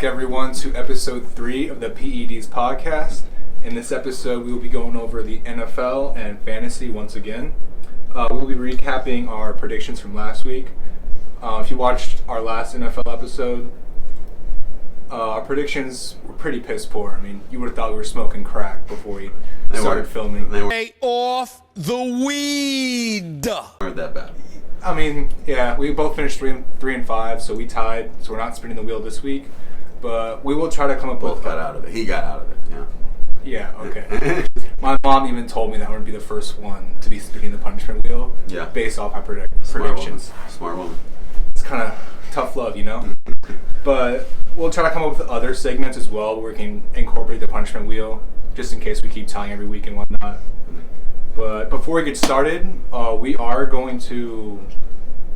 everyone, to episode 3 of the PEDs podcast. In this episode, we will be going over the NFL and fantasy once again. We'll be recapping our predictions from last week. If you watched our last NFL episode, our predictions were pretty piss poor. I mean, you would have thought we were smoking crack before we started filming. Stay off the weed. Weren't that bad. I mean, yeah, we both finished 3-5, so we tied. So we're not spinning the wheel this week, but we will try to come up Both with. got out of it. He got out of it. Yeah. Yeah. Okay. My mom even told me that I would be the first one to be spinning the punishment wheel. Yeah. Based off my Smart predictions. woman. Smart woman. It's kind of tough love, you know. But we'll try to come up with other segments as well where we can incorporate the punishment wheel, just in case we keep tying every week and whatnot. But before we get started, we are going to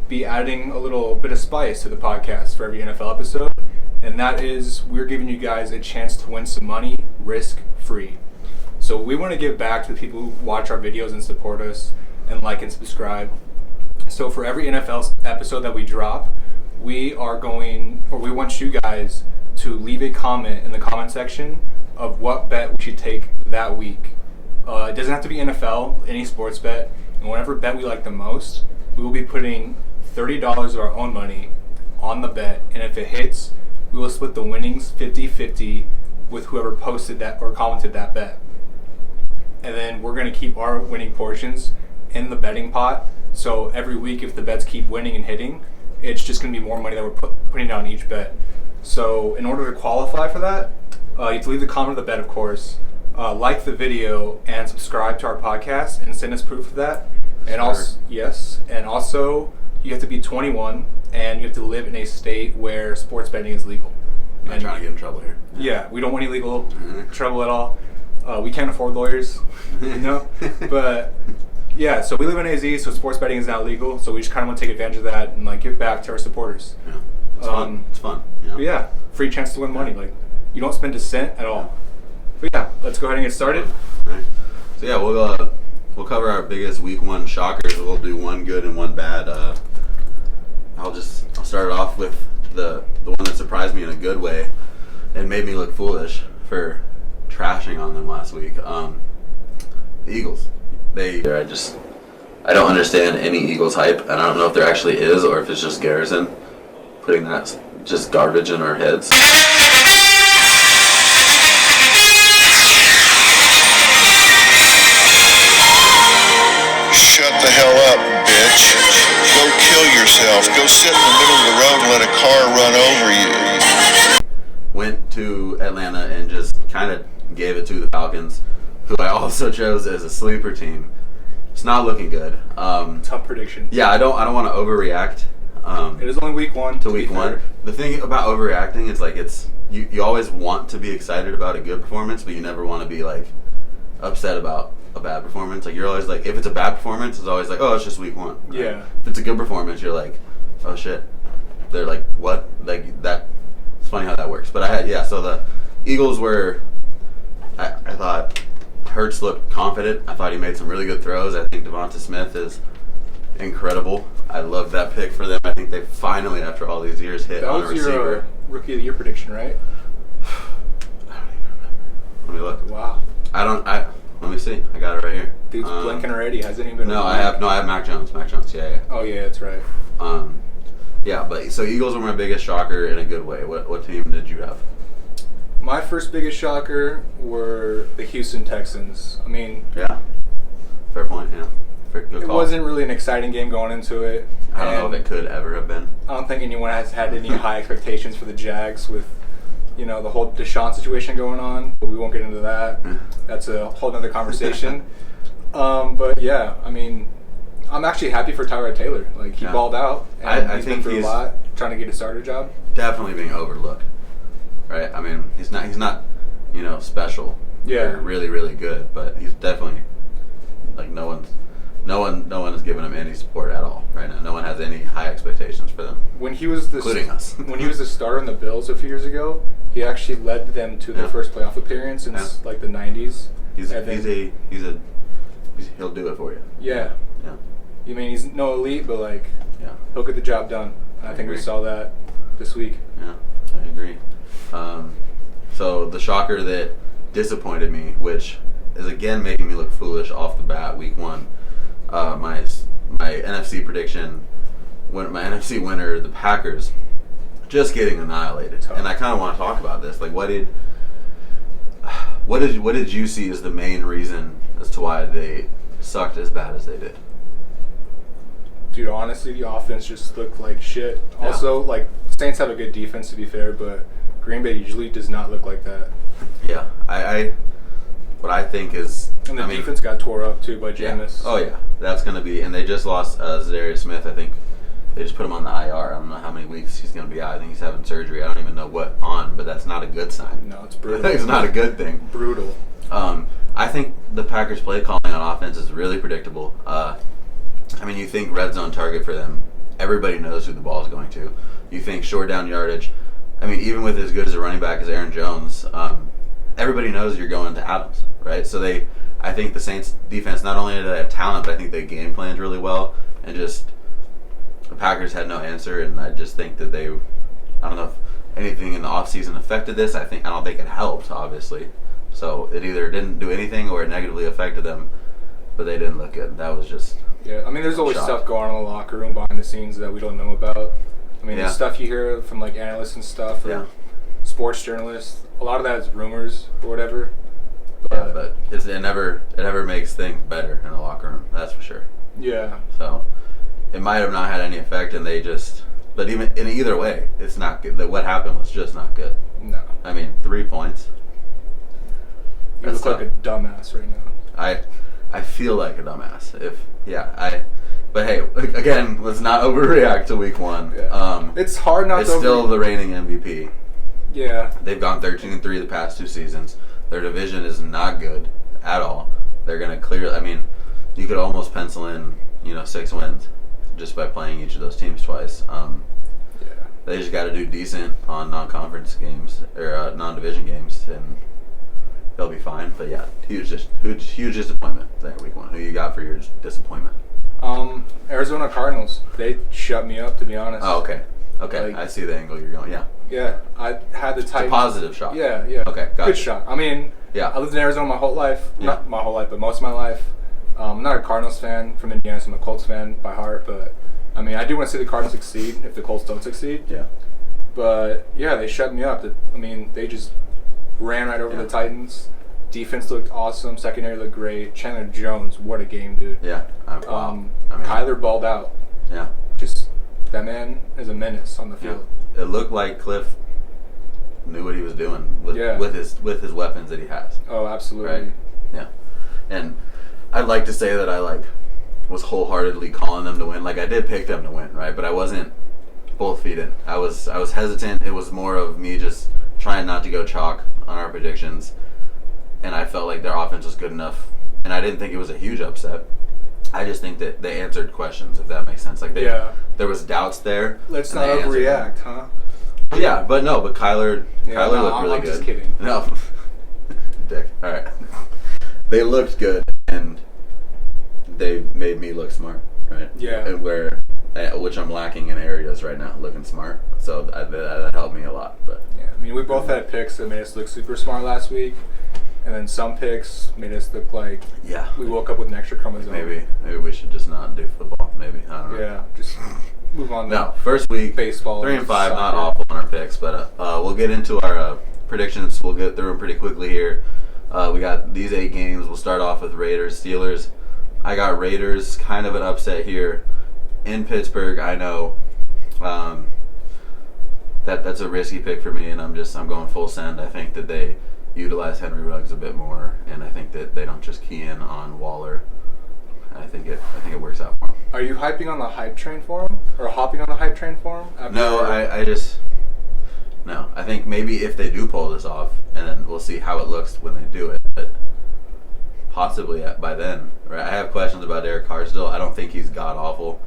be adding a little bit of spice to the podcast for every NFL episode, and that is we're giving you guys a chance to win some money risk-free. So we want to give back to the people who watch our videos and support us and like and subscribe. So for every NFL episode that we drop, we want you guys to leave a comment in the comment section of what bet we should take that week. It doesn't have to be NFL, any sports bet, and whatever bet we like the most, we will be putting $30 of our own money on the bet, and if it hits, we will split the winnings 50-50 with whoever posted that or commented that bet. And then we're going to keep our winning portions in the betting pot, so every week if the bets keep winning and hitting, it's just going to be more money that we're putting down each bet. So in order to qualify for that, you have to leave the comment of the bet, of course, like the video, and subscribe to our podcast, and send us proof of that. And also, you have to be 21, and you have to live in a state where sports betting is legal. I'm not trying to get in trouble here. Yeah, we don't want any legal trouble at all. We can't afford lawyers, you know. But yeah, so we live in AZ, so sports betting is not legal. So we just kind of want to take advantage of that and like give back to our supporters. Yeah, it's fun. It's fun. You know? Yeah, free chance to win money. Like you don't spend a cent at all. But yeah, let's go ahead and get started. All right. So yeah, we'll cover our biggest week 1 shockers. We'll do one good and one bad. I'll start it off with the one that surprised me in a good way and made me look foolish for trashing on them last week. The Eagles. I don't understand any Eagles hype, and I don't know if there actually is or if it's just Garrison putting that just garbage in our heads. Shut the hell up, bitch. Go kill yourself. Go sit in the middle of the road and let a car run over you. Went to Atlanta and just kind of gave it to the Falcons, who I also chose as a sleeper team. It's not looking good. Tough prediction. Yeah, I don't want to overreact. It is only week 1. To week 1. The thing about overreacting is like you always want to be excited about a good performance, but you never want to be like upset about a bad performance. Like you're always like, if it's a bad performance, it's always like, oh, it's just week 1. Right? Yeah. If it's a good performance, you're like, oh shit. They're like, what? Like that. It's funny how that works. But so the Eagles were. I thought Hurts looked confident. I thought he made some really good throws. I think Devonta Smith is incredible. I love that pick for them. I think they finally, after all these years, hit on a receiver. That was your Rookie of the Year prediction, right? I don't even remember. Let me look. Wow. Let me see. I got it right here. Dude's blinking already. Hasn't even been. No, I have Mac Jones. Yeah. Oh yeah, that's right. Yeah, but so Eagles were my biggest shocker in a good way. What team did you have? My first biggest shocker were the Houston Texans. I mean, yeah, fair point. Yeah, good call. It wasn't really an exciting game going into it. I don't know if it could ever have been. I don't think anyone has had any high expectations for the Jags with, the whole Deshaun situation going on. But we won't get into that. That's a whole other conversation. But yeah, I mean, I'm actually happy for Tyrod Taylor. Like he balled out. And I think he's a lot trying to get a starter job. Definitely being overlooked. Right, I mean, he's not, special. Yeah, or really, really good, but he's definitely like no one is giving him any support at all right now. No one has any high expectations for them. When he was including us. When he was the starter in the Bills a few years ago, he actually led them to their first playoff appearance since like the '90s. He'll do it for you. Yeah. Yeah. You mean he's no elite, but yeah, he'll get the job done. I think we saw that this week. Yeah, I agree. So the shocker that disappointed me, which is again making me look foolish off the bat, week 1, my NFC prediction, my NFC winner, the Packers, just getting annihilated. Tough. And I kind of want to talk about this. Like, what did you see as the main reason as to why they sucked as bad as they did? Dude, honestly, the offense just looked like shit. Yeah. Also, like, Saints have a good defense, to be fair, but Green Bay usually does not look like that. Yeah, what I think is, And the defense got tore up too by yeah. Jameis. Oh yeah, that's gonna be, and they just lost Zadarius Smith. I think they just put him on the IR. I don't know how many weeks he's gonna be out. I think he's having surgery. I don't even know what on, but that's not a good sign. No, it's brutal. It's not a good thing. Brutal. I think the Packers' play calling on offense is really predictable. I mean, you think red zone target for them, everybody knows who the ball is going to. You think short down yardage. I mean, even with as good as a running back as Aaron Jones, everybody knows you're going to Adams, right? So I think the Saints defense, not only did they have talent, but I think they game planned really well, and just the Packers had no answer. And I just think that I don't know if anything in the offseason affected this. I don't think it helped, obviously. So it either didn't do anything or it negatively affected them, but they didn't look good. That was just... Yeah, I mean, there's always shocked. stuff going on in the locker room behind the scenes that we don't know about. I mean, Yeah. the stuff you hear from, like, analysts and stuff, or Yeah. sports journalists, a lot of that is rumors or whatever. Yeah, but it never makes things better in a locker room. That's for sure. Yeah. So it might have not had any effect, and but even in either way, it's not good. What happened was just not good. No. I mean, 3 points. You That's look like a dumbass right now. I feel like a dumbass. But hey, again, let's not overreact to week 1. Yeah. It's hard not It's to still the reigning MVP. Yeah. They've gone 13-3 the past 2 seasons. Their division is not good at all. They're going to clear. I mean, you could almost pencil in, 6 wins just by playing each of those teams twice. Yeah. They just got to do decent on non-conference games or non-division games, and they'll be fine. But yeah, huge disappointment there, week 1. Who you got for your disappointment? Arizona Cardinals. They shut me up, to be honest. Oh, okay. Okay, Like- I see the angle you're going. Yeah, Yeah, I had the it's a Titans. positive shock. Yeah, yeah. Okay, gotcha. Good shock. I mean, Yeah. I lived in Arizona my whole life. Yeah. Not my whole life, but most of my life. I'm not a Cardinals fan from Indiana, so I'm a Colts fan by heart. But, I mean, I do want to see the Cardinals succeed if the Colts don't succeed. Yeah. But, yeah, they shut me up. I mean, they just ran right over Yeah. the Titans. Defense looked awesome. Secondary looked great. Chandler Jones, what a game, dude. Yeah. Wow. Kyler balled out. Yeah. Just, that man is a menace on the Yeah. field. It looked like Cliff knew what he was doing with his weapons that he has. Oh, absolutely. Right. Yeah. And I'd like to say that I was wholeheartedly calling them to win. Like, I did pick them to win, right? But I wasn't both feet in. I was hesitant. It was more of me just trying not to go chalk on our predictions. And I felt like their offense was good enough. And I didn't think it was a huge upset. I just think that they answered questions, if that makes sense. Like, there was doubts there. Let's and not they answered them. overreact, huh? Yeah, but Kyler Yeah, no, looked really I'm good. just kidding. No. Dick. All right. They looked good, and they made me look smart, right? Yeah. And which I'm lacking in areas right now, looking smart. So that helped me a lot. But Yeah, I mean, we both had picks that made us look super smart last week, and then some picks made us look like yeah, we woke up with an extra chromosome. maybe we should just not do football. Maybe, I don't know. Yeah, just move on. No, first week, Baseball, 3-5, soccer. not awful on our picks, but we'll get into our predictions. We'll get through them pretty quickly here. We got these 8 games. We'll start off with Raiders, Steelers. I got Raiders, kind of an upset here in Pittsburgh. I know that's a risky pick for me, and I'm going full send. I think that they utilize Henry Ruggs a bit more, and I think that they don't just key in on Waller. I think it works out for him. Are you hyping on the hype train for him, or hopping on the hype train for him? No, I think maybe if they do pull this off, and then we'll see how it looks when they do it. But possibly by then, right? I have questions about Derek Carr still. I don't think he's god awful.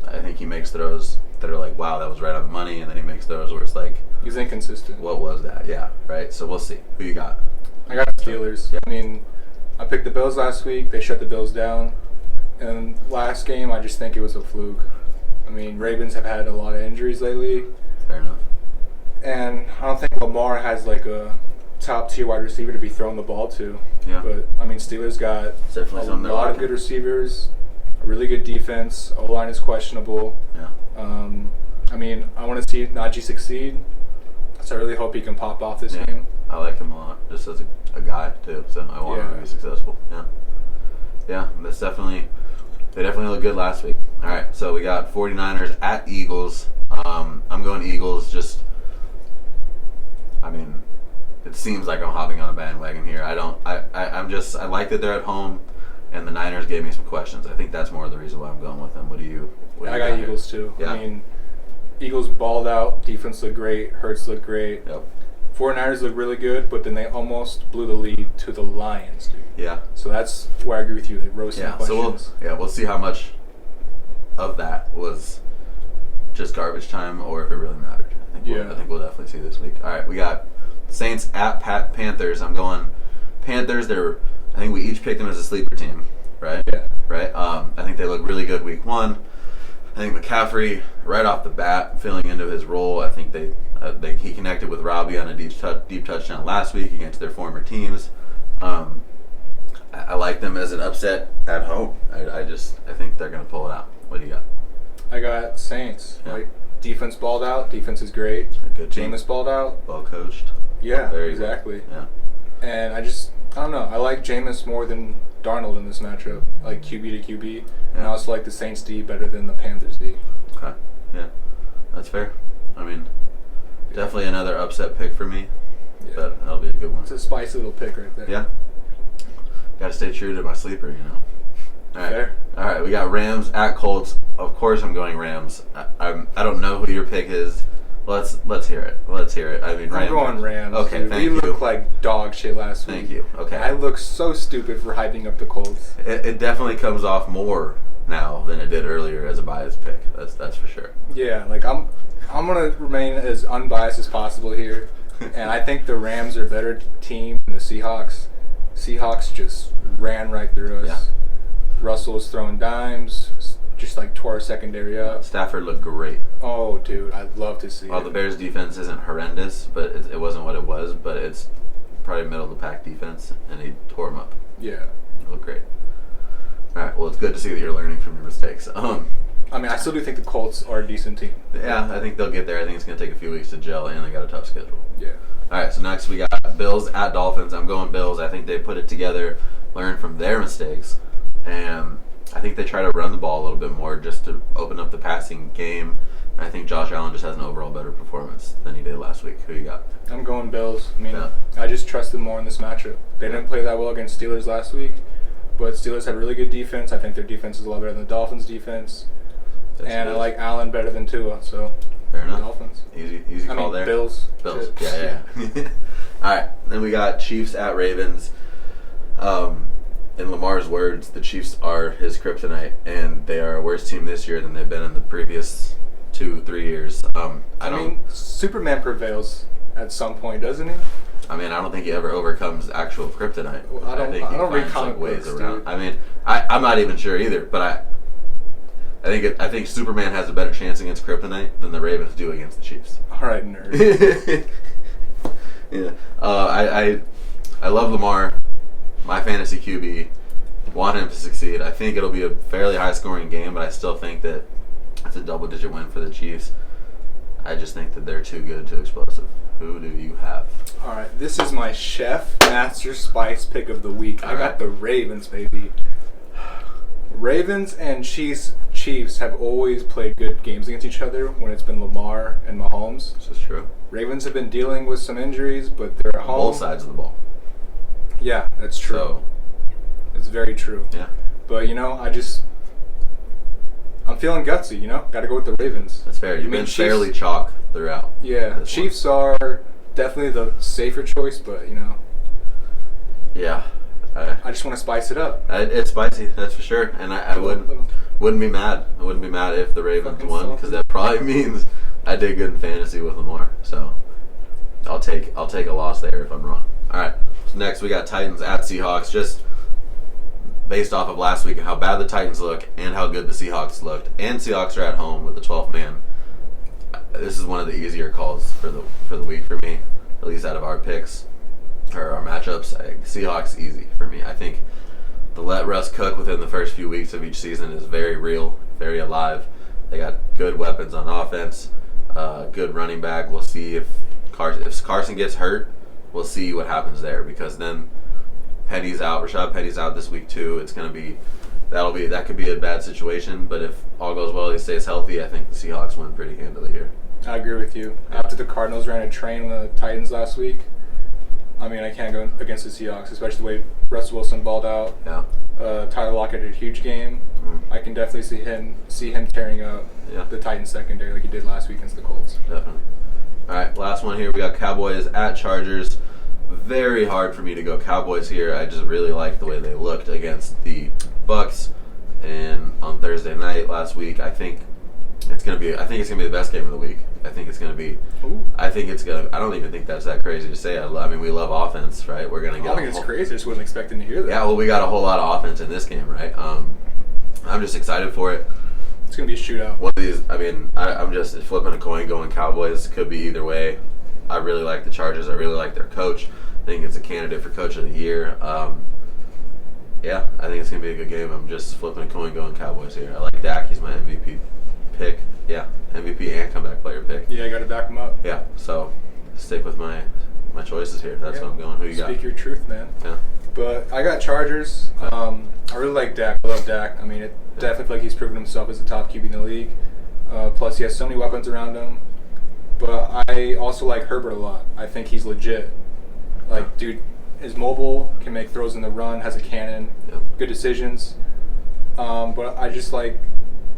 I think he makes throws that are like, wow, that was right on the money, and then he makes throws where it's like, He's inconsistent. what was that? Yeah, right. So we'll see. Who you got? I got the Steelers. Yeah. I mean, I picked the Bills last week. They shut the Bills down. And last game, I just think it was a fluke. I mean, Ravens have had a lot of injuries lately. Fair enough. And I don't think Lamar has like a top tier wide receiver to be throwing the ball to. Yeah. But I mean, Steelers got It's definitely a something they're lot of lacking. good receivers, a really good defense. O-line is questionable. Yeah. I mean, I want to see Najee succeed, so I really hope he can pop off this Yeah. game. I like him a lot, just as a guy too. So I want him to Yeah. be successful. Yeah. Yeah. They definitely looked good last week. All right. So we got 49ers at Eagles. I'm going Eagles. I mean, it seems like I'm hopping on a bandwagon here. I like that they're at home, and the Niners gave me some questions. I think that's more of the reason why I'm going with them. What do you I got here? Eagles too. Yeah. I mean, Eagles balled out. Defense looked great. Hurts looked great. Yep. 49ers looked really good, but then they almost blew the lead to the Lions, dude. Yeah. So that's where I agree with you. They roasted Yeah. questions. So we'll see how much of that was just garbage time or if it really mattered. I think we'll definitely see this week. All right, we got Saints at Panthers. I'm going Panthers. I think we each picked them as a sleeper team, right? Yeah. Right. I think they look really good week one. I think McCaffrey, right off the bat, filling into his role. I think he connected with Robbie on a deep touchdown last week against their former teams. I like them as an upset at home. I think they're going to pull it out. What do you got? I got Saints. Yeah. Like, defense balled out. Defense is great. A good team. Jameis balled out. Well coached. Yeah, There you exactly. go. Yeah. And I don't know. I like Jameis more than Darnold in this matchup. Like QB to QB. And I also like the Saints D better than the Panthers D. Okay. Yeah. That's fair. I mean, definitely another upset pick for me. Yeah. But that'll be a good one. It's a spicy little pick right there. Yeah. Got to stay true to my sleeper, you know. All right. Fair. All right. We got Rams at Colts. Of course, I'm going Rams. I don't know who your pick is. Let's hear it. I mean, I'm going Rams. Okay. Dude. Thank we you. looked like dog shit last week. Thank you. Okay. I look so stupid for hyping up the Colts. It definitely comes off more now than it did earlier as a biased pick. That's for sure. Yeah, like I'm gonna remain as unbiased as possible here, and I think the Rams are a better team than the Seahawks. Seahawks just ran right through us. Yeah. Russell was throwing dimes, just like tore our secondary up. Stafford looked great. Oh, dude, I'd love to see While it. the Bears' defense isn't horrendous, but it wasn't what it was. But it's probably middle of the pack defense, and he tore them up. Yeah. It looked great. All right. Well, it's good to see that you're learning from your mistakes. I mean, I still do think the Colts are a decent team. Yeah, I think they'll get there. I think it's going to take a few weeks to gel, and they got a tough schedule. Yeah. All right, so next we got Bills at Dolphins. I'm going Bills. I think they put it together, learn from their mistakes, and I think they try to run the ball a little bit more just to open up the passing game. And I think Josh Allen just has an overall better performance than he did last week. Who you got? I'm going Bills. I mean, Yeah. I just trust them more in this matchup. They didn't play that well against Steelers last week, but Steelers had really good defense. I think their defense is a lot better than the Dolphins' defense. And I like Allen better than Tua, so Fair enough. Dolphins. Easy call there. Bills. Bills. Shit. Yeah. All right. Then we got Chiefs at Ravens. In Lamar's words, the Chiefs are his kryptonite, and they are a worse team this year than they've been in the previous 2-3 years. I mean, Superman prevails at some point, doesn't he? I don't think he ever overcomes actual kryptonite. Well, I don't read comic ways books, around. dude. I mean, I'm not even sure either, but I think Superman has a better chance against kryptonite than the Ravens do against the Chiefs. All right, nerd. Yeah. I love Lamar, my fantasy QB. Want him to succeed. I think it'll be a fairly high-scoring game, but I still think that it's a double-digit win for the Chiefs. I just think that they're too good, too explosive. Who do you have? All right, this is my Chef Master Spice pick of the week. I got the Ravens, baby. Ravens and Chiefs have always played good games against each other when it's been Lamar and Mahomes. This is true. Ravens have been dealing with some injuries, but they're at home. Both sides of the ball. Yeah, that's true. So, it's very true. yeah. But, I'm feeling gutsy, Got to go with the Ravens. That's fair. You've been Chiefs- fairly chalk throughout. Yeah, this Chiefs are definitely the safer choice, but, Yeah. I just want to spice it up. It's spicy, that's for sure. And I wouldn't be mad. I wouldn't be mad if the Ravens Fucking won, because that probably means I did good in fantasy with Lamar. So I'll take a loss there if I'm wrong. All right. So next we got Titans at Seahawks. Just based off of last week and how bad the Titans look and how good the Seahawks looked, and Seahawks are at home with the 12th man. this is one of the easier calls for the week for me, at least out of our picks or our matchups. Seahawks easy for me. I think the let Russ cook within the first few weeks of each season is very real, very alive. They got good weapons on offense, good running back. We'll see if Carson gets hurt. We'll see what happens there, because then Penny's out. Rashad Penny's out this week too. It's gonna be that could be a bad situation. But if all goes well, he stays healthy. I think the Seahawks win pretty handily here. I agree with you. After the Cardinals ran a train on the Titans last week, I mean, I can't go against the Seahawks, especially the way Russell Wilson balled out. Yeah. Tyler Lockett had a huge game. I can definitely see him tearing up the Titans secondary like he did last week against the Colts. Definitely. All right, last one here. We got Cowboys at Chargers. Very hard for me to go Cowboys here. I just really like the way they looked against the Bucks, and on Thursday night last week. I think it's gonna be the best game of the week. I think it's gonna be. Ooh. I don't even think that's that crazy to say. I mean, we love offense, right? We're gonna get. I don't think it's crazy. I just wasn't expecting to hear that. Yeah, well, we got a whole lot of offense in this game, right? I'm just excited for it. It's gonna be a shootout. One of these, I mean, I'm just flipping a coin going Cowboys. Could be either way. I really like the Chargers. I really like their coach. I think it's a candidate for Coach of the Year. Yeah, I think it's going to be a good game. I'm just flipping a coin going Cowboys here. I like Dak. He's my MVP pick. Yeah, MVP and comeback player pick. Yeah, I got to back him up. Yeah, so stick with my choices here. That's what I'm going. Who you got? Speak your truth, man. Yeah. But I got Chargers. I really like Dak. I love Dak. I mean, it definitely feel like he's proven himself as the top QB in the league. Plus, he has so many weapons around him. But I also like Herbert a lot. I think he's legit. Like, dude is mobile, can make throws in the run, has a cannon, good decisions. But I just like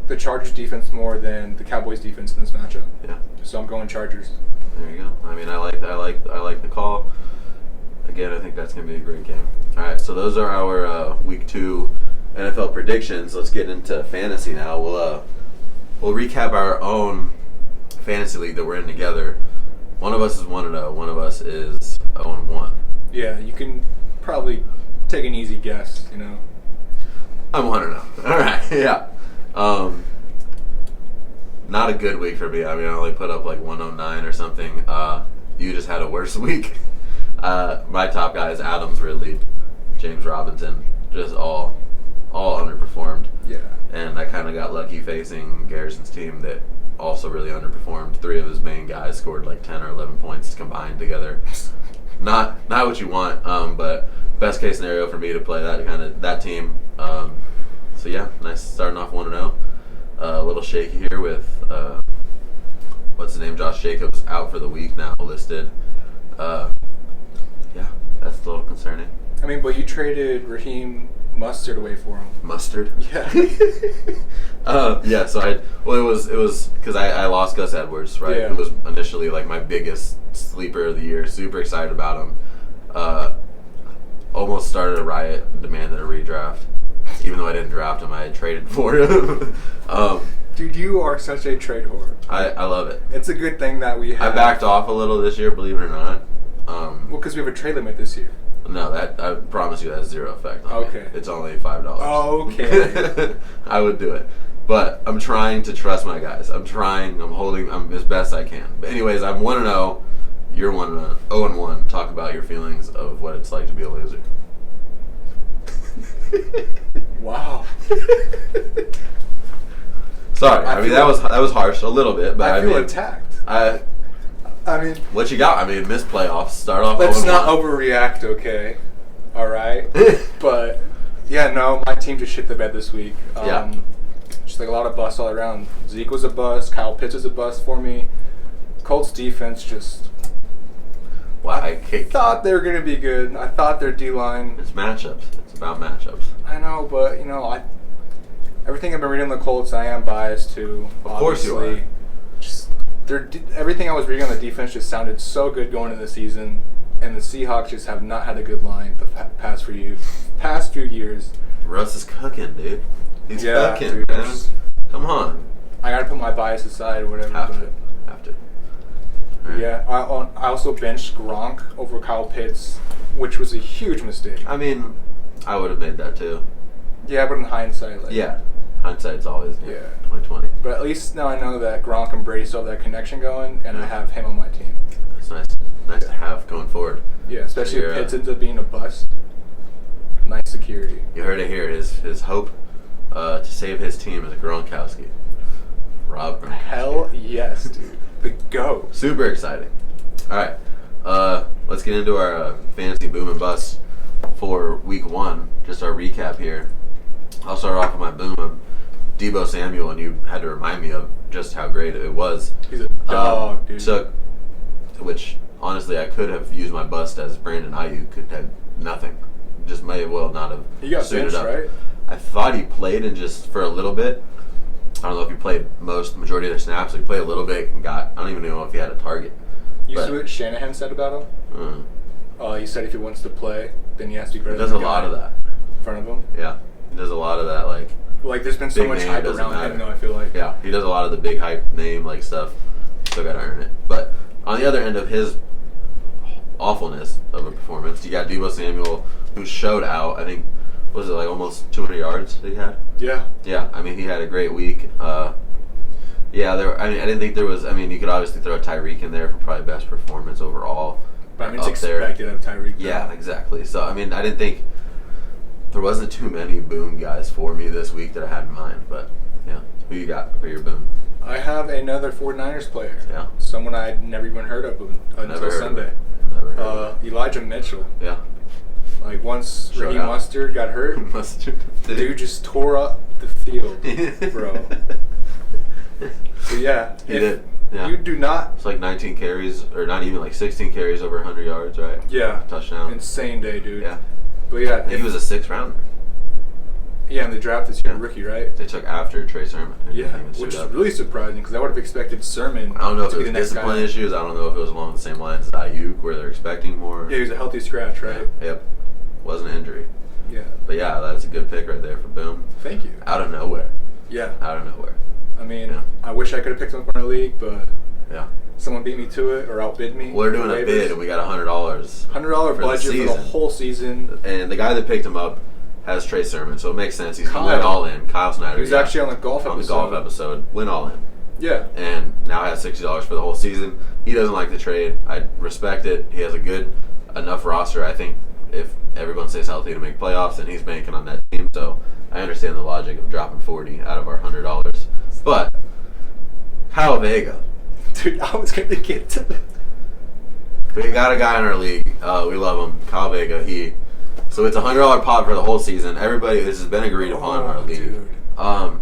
the Chargers defense more than the Cowboys defense in this matchup. Yeah. So I'm going Chargers. There you go. I mean, I like the call. Again, I think that's going to be a great game. All right, so those are our Week 2 NFL predictions. Let's get into fantasy now. We'll recap our own fantasy league that we're in together. One of us is 1-0. One of us is 0-1. Yeah, you can probably take an easy guess, you know. I'm 1-0. All right, yeah. Not a good week for me. I mean, I only put up like 109 or something. You just had a worse week. My top guy is Adams Ridley, James Robinson, just all underperformed. Yeah. And I kind of got lucky facing Garrison's team that also really underperformed. 3 of his main guys scored like 10 or 11 points combined together. Not what you want, but best case scenario for me to play that team. So yeah, nice starting off 1-0. A little shaky here with what's his name? Josh Jacobs out for the week now listed. Yeah, that's a little concerning. I mean, but you traded Raheem Mustard away for him. Mustard? Yeah. Yeah, so it was because I lost Gus Edwards, right? Yeah. Who was initially like my biggest sleeper of the year. Super excited about him. Almost started a riot and demanded a redraft. Even though I didn't draft him, I had traded for him. Dude, you are such a trade whore. I love it. It's a good thing that we have. I backed off a little this year, believe it or not. Well, because we have a trade limit this year. No, that I promise you that has zero effect on me. Okay. It's only $5. Okay. I would do it. But I'm trying to trust my guys. I'm holding as best I can. But anyways, I'm 1-0. You're 0-1. Talk about your feelings of what it's like to be a loser. Wow. Sorry. I mean, that was harsh a little bit, but I feel attacked. I mean, what you got? I mean, missed playoffs. Start off. Let's not overreact, okay? All right. But yeah, no, my team just shit the bed this week. Just like a lot of busts all around. Zeke was a bust. Kyle Pitts was a bust for me. Colts defense just. Wow, I thought they were gonna be good. I thought their D line. It's matchups. It's about matchups. I know, but you know, everything I've been reading on the Colts, I am biased to. Of course you are. Just everything I was reading on the defense just sounded so good going into the season, and the Seahawks just have not had a good line the past few years. Russ is cooking, dude. He's cooking, dude, man. Come on. I gotta put my bias aside or whatever. Have to. Right. Yeah, I also benched Gronk over Kyle Pitts, which was a huge mistake. I mean, I would have made that too. Yeah, but in hindsight, like. Yeah. hindsight's always 2020. But at least now I know that Gronk and Brady still have that connection going, and I have him on my team. It's nice to have going forward. Yeah, especially So if Pitts ends up being a bust. Nice security. You heard it here. His hope to save his team is a Gronkowski. Rob Gronkowski. Hell yes, dude. The GOAT. Super exciting. All right, let's get into our fantasy boom and bust for week 1. Just our recap here. I'll start off with my boom of Deebo Samuel, and you had to remind me of just how great it was. He's a dog, dude. Which honestly, I could have used my bust as Brandon Ayuk could have nothing. Just may as well not have. He got suited benched, up. right? I thought he played in just for a little bit. I don't know if he played majority of the snaps. So he played a little bit and got. I don't even know if he had a target. You see what Shanahan said about him? He said if he wants to play, then he has to be better. He does than a the lot guy of that. in front of him. Yeah, he does a lot of that. Like there's been so big much name hype doesn't around matter. him, though. I feel like. Yeah, he does a lot of the big hype name stuff. Still got to earn it. But on the other end of his awfulness of a performance, you got Deebo Samuel, who showed out. I think was it almost 200 yards that he had? Yeah. Yeah, I mean he had a great week. I didn't think there was. You could obviously throw Tyreek in there for probably best performance overall. But it's expected of Tyreek. Yeah, exactly. So I didn't think there wasn't too many boom guys for me this week that I had in mind. But yeah, who you got for your boom? I have another 49ers player. Yeah. Someone I'd never even heard of until Sunday. Never heard of him. Elijah Mitchell. Yeah. Once Showed Raheem out. Mostert got hurt, dude just tore up the field, bro. So yeah, He did. Yeah. You do not. It's 19 carries, or not even 16 carries over 100 yards, right? Yeah. Touchdown. Insane day, dude. Yeah. But yeah, I think he was a 6th rounder. Yeah, in the draft this year, rookie, right? They took after Trey Sermon. Yeah, which is really surprising because I would have expected Sermon. I don't know if to it be was the next discipline guy. issues. I don't know if it was along the same lines as Ayuk, where they're expecting more. Yeah, he was a healthy scratch, right? Yep. Wasn't an injury. Yeah. But yeah, that's a good pick right there for Boom. Thank you. Out of nowhere. Yeah. Out of nowhere. Yeah. I wish I could have picked him up in our league, but yeah, someone beat me to it or outbid me. We're doing a bid, and we got $100. $100 budget for the whole season. And the guy that picked him up has Trey Sermon, so it makes sense. He Kyle. went all in. Kyle Snyder. He was actually on the golf episode. Went all in. Yeah. And now has $60 for the whole season. He doesn't like the trade. I respect it. He has a good enough roster. I think if everyone stays healthy to make playoffs, and he's banking on that team. So I understand the logic of dropping 40 out of our $100. But Kyle Vega. Dude, I was going to get to that. We got a guy in our league. We love him. Kyle Vega. So it's a $100 pot for the whole season. Everybody, this has been agreed upon in our league. Dude. And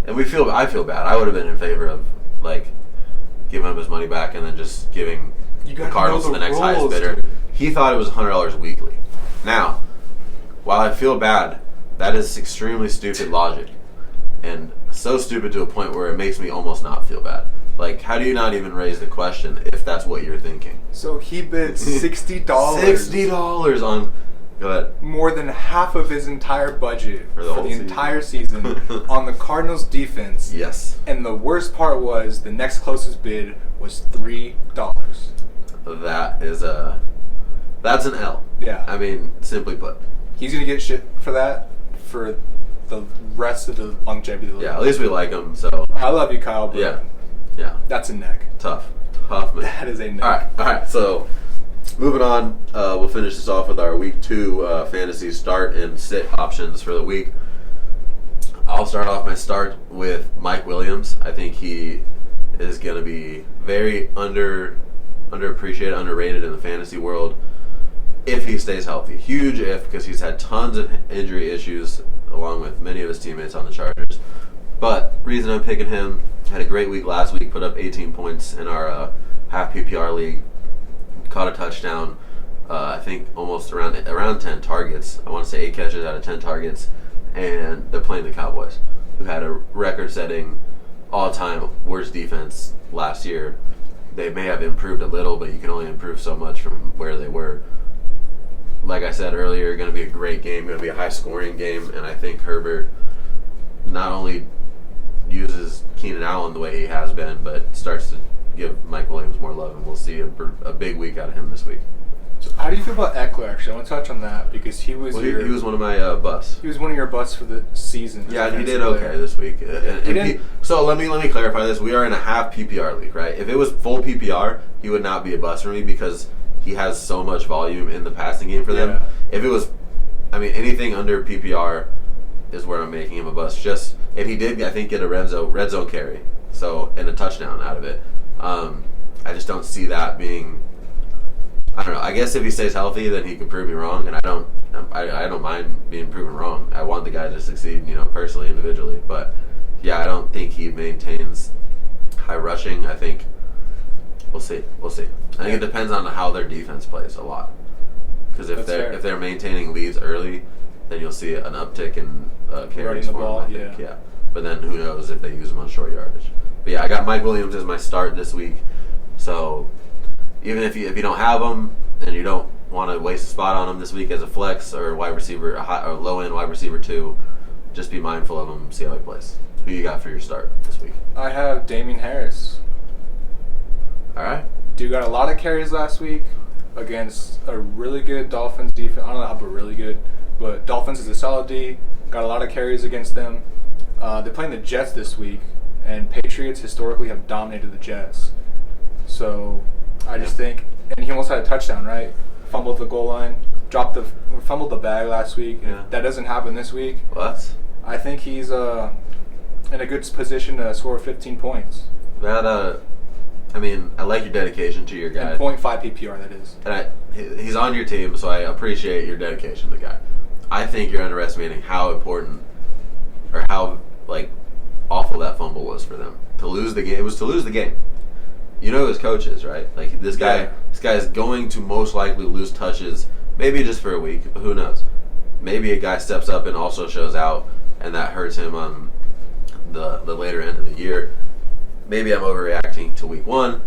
I feel bad. I would have been in favor of giving him his money back and then just giving the Cardinals to the next highest bidder. Dude. He thought it was $100 weekly. Now, while I feel bad, that is extremely stupid logic, and so stupid to a point where it makes me almost not feel bad. How do you not even raise the question if that's what you're thinking? So he bid $60. $60 on. Go ahead. More than half of his entire budget For the whole season. entire season on the Cardinals defense. Yes. And the worst part was the next closest bid was $3. That's an L. Yeah. Simply put. He's going to get shit for that for the rest of the longevity of the league. Yeah, at least we like him, so. I love you, Kyle, but Yeah. that's a neck. Tough man. That is a neck. All right. So, moving on, we'll finish this off with our week 2 fantasy start and sit options for the week. I'll start off my start with Mike Williams. I think he is going to be very underappreciated, underrated in the fantasy world if he stays healthy. Huge if, because he's had tons of injury issues along with many of his teammates on the Chargers. But reason I'm picking him, had a great week last week, put up 18 points in our half PPR league, caught a touchdown, I think almost around 10 targets. I want to say 8 catches out of 10 targets, and they're playing the Cowboys, who had a record-setting, all-time worst defense last year. They may have improved a little, but you can only improve so much from where they were. Like I said earlier, going to be a great game, going to be a high-scoring game, and I think Herbert not only uses Keenan Allen the way he has been, but starts to give Mike Williams more love, and we'll see a big week out of him this week. So how do you feel about Eckler? Actually, I want to touch on that because he was He was one of my busts. He was one of your busts for the season. Yeah, he did okay this week. So let me clarify this. We are in a half PPR league, right? If it was full PPR, he would not be a bust for me because he has so much volume in the passing game for them. Yeah. If it was, anything under PPR is where I'm making him a bust. Just if he did, I think get a red zone carry, and a touchdown out of it. I just don't see that being. I don't know. I guess if he stays healthy, then he could prove me wrong, and I don't mind being proven wrong. I want the guy to succeed, personally, individually. But yeah, I don't think he maintains high rushing. I think we'll see. I think it depends on how their defense plays a lot. Because if they're maintaining leads early, then you'll see an uptick in carries for them. I think. Yeah. But then who knows if they use them on short yardage. But yeah, I got Mike Williams as my start this week. So even if you don't have him and you don't want to waste a spot on him this week as a flex or wide receiver, or low end wide receiver 2, just be mindful of him. See how he plays. Who you got for your start this week? I have Damien Harris. All right. Dude got a lot of carries last week against a really good Dolphins defense. I don't know how really good, but Dolphins is a solid D. Got a lot of carries against them. They're playing the Jets this week, and Patriots historically have dominated the Jets. So I just think, and he almost had a touchdown, right? Fumbled the goal line, fumbled the bag last week. Yeah. If that doesn't happen this week, What? I think he's in a good position to score 15 points. I like your dedication to your guy. And 0.5 PPR, that is. And he's on your team, so I appreciate your dedication to the guy. I think you're underestimating how important or how awful that fumble was for them to lose the game. It was to lose the game. You know his coaches, right? This guy. Yeah. This guy is going to most likely lose touches, maybe just for a week, but who knows? Maybe a guy steps up and also shows out, and that hurts him on the later end of the year. Maybe I'm overreacting to week 1,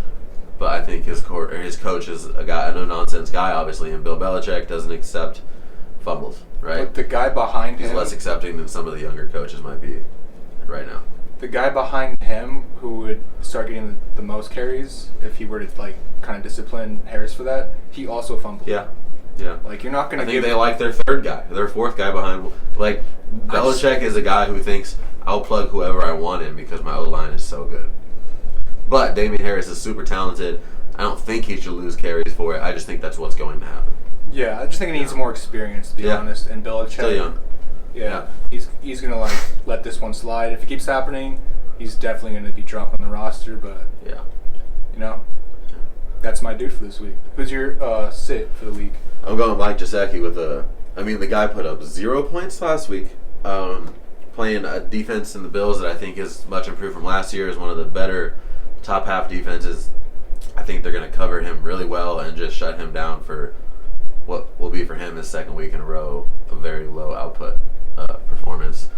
but I think his coach is a no-nonsense guy, obviously, and Bill Belichick doesn't accept fumbles, right? But the guy behind him... He's less accepting than some of the younger coaches might be right now. The guy behind him who would start getting the most carries, if he were to, kind of discipline Harris for that, he also fumbled. Yeah. You're not going to give... I think they like their third guy, their fourth guy behind... Belichick is a guy who thinks, I'll plug whoever I want in because my O-line is so good. But Damien Harris is super talented. I don't think he should lose carries for it. I just think that's what's going to happen. Yeah, I just think he needs more experience, to be honest. And Belichick... Still young. Yeah. He's going to, let this one slide. If it keeps happening, he's definitely going to be dropped on the roster. But, that's my dude for this week. Who's your sit for the week? I'm going Mike Gesicki with the guy put up 0 points last week. Playing a defense in the Bills that I think is much improved from last year, is one of the better top half defenses. I think they're going to cover him really well and just shut him down for what will be for him his second week in a row a very low output performance.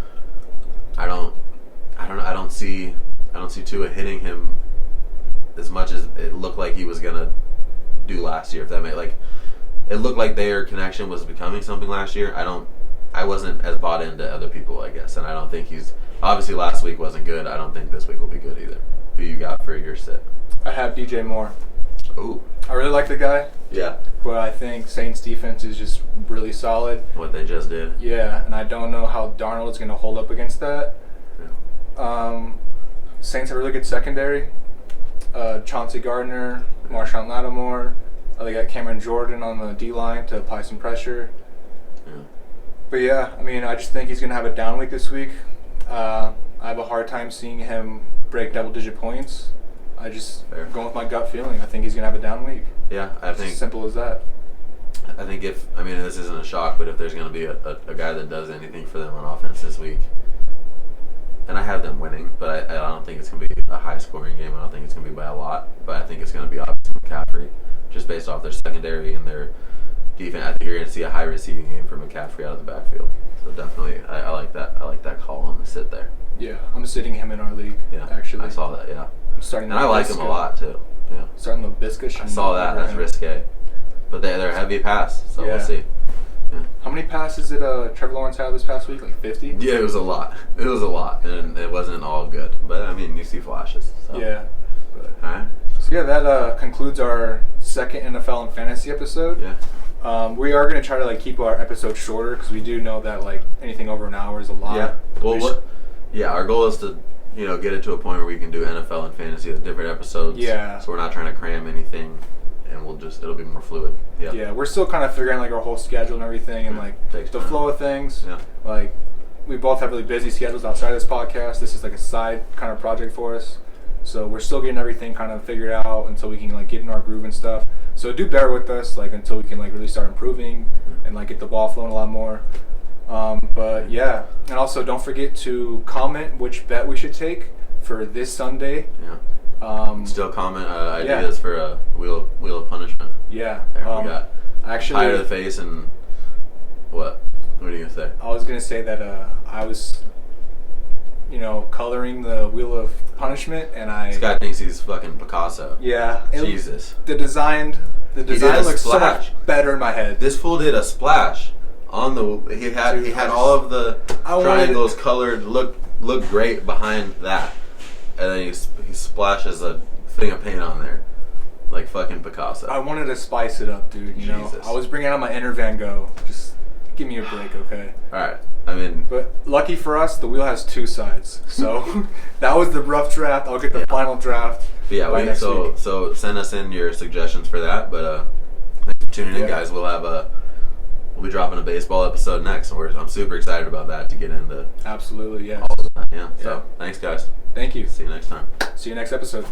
I don't see Tua hitting him as much as it looked like he was going to do last year. If that it looked like their connection was becoming something last year. I wasn't as bought into other people, I guess, and I don't think obviously last week wasn't good. I don't think this week will be good either. Who you got for your sit? I have DJ Moore. Ooh. I really like the guy. Yeah. But I think Saints defense is just really solid. What they just did. Yeah, and I don't know how Darnold's going to hold up against that. Yeah. Saints have a really good secondary. Chauncey Gardner, Marshawn Lattimore. They got Cameron Jordan on the D-line to apply some pressure. Yeah. But yeah, I just think he's going to have a down week this week. I have a hard time seeing him break double-digit points. Going with my gut feeling. I think he's going to have a down week. Yeah, I think... It's as simple as that. I think this isn't a shock, but if there's going to be a guy that does anything for them on offense this week, and I have them winning, but I don't think it's going to be a high-scoring game. I don't think it's going to be by a lot, but I think it's going to be obviously McCaffrey, just based off their secondary and their defense. I think you're going to see a high receiving game for McCaffrey out of the backfield. So definitely, I like that. I like that call on the sit there. Yeah, I'm sitting him in our league. Yeah, actually, I saw that. Yeah, I'm starting. And I like him a lot too. Yeah, starting LaBisca. I saw that. That's risque, but they're heavy pass, so we'll see. Yeah. How many passes did Trevor Lawrence have this past week? 50? Yeah, it was a lot. And it wasn't all good. But you see flashes. So. Yeah. But, all right. So yeah, that concludes our second NFL and fantasy episode. Yeah. We are going to try to like keep our episodes shorter because we do know that like anything over an hour is a lot. Yeah. Well, our goal is to get it to a point where we can do NFL and fantasy as different episodes. Yeah. So we're not trying to cram anything, and it'll be more fluid. Yeah. Yeah, we're still kind of figuring like our whole schedule and everything, and like Takes the time. flow of things. Yeah. Like we both have really busy schedules outside of this podcast. This is like a side kind of project for us. So we're still getting everything kind of figured out until we can like get in our groove and stuff. So do bear with us like until we can like really start improving and like get the ball flowing a lot more. But yeah, and also don't forget to comment which bet we should take for this Sunday. Yeah. Still comment ideas for a wheel of punishment. Yeah. There we got actually pie to the face and what? What are you gonna say? I was gonna say that I was, coloring the wheel of punishment, and This guy thinks he's fucking Picasso. Yeah. Jesus. The design did looks so splash. much better in my head. This fool did a splash on the. He had all of the triangles colored. Look great behind that, and then he splashes a thing of paint on there, like fucking Picasso. I wanted to spice it up, dude. Jesus. I was bringing out my inner Van Gogh. Just give me a break, okay? All right. I mean, but lucky for us, the wheel has two sides. So that was the rough draft. I'll get the final draft. But yeah. next week. So send us in your suggestions for that. But thanks for tuning in, guys. We'll be dropping a baseball episode next, and I'm super excited about that to get into. Absolutely, yeah. All of that. Yeah. So thanks, guys. Thank you. See you next time. See you next episode.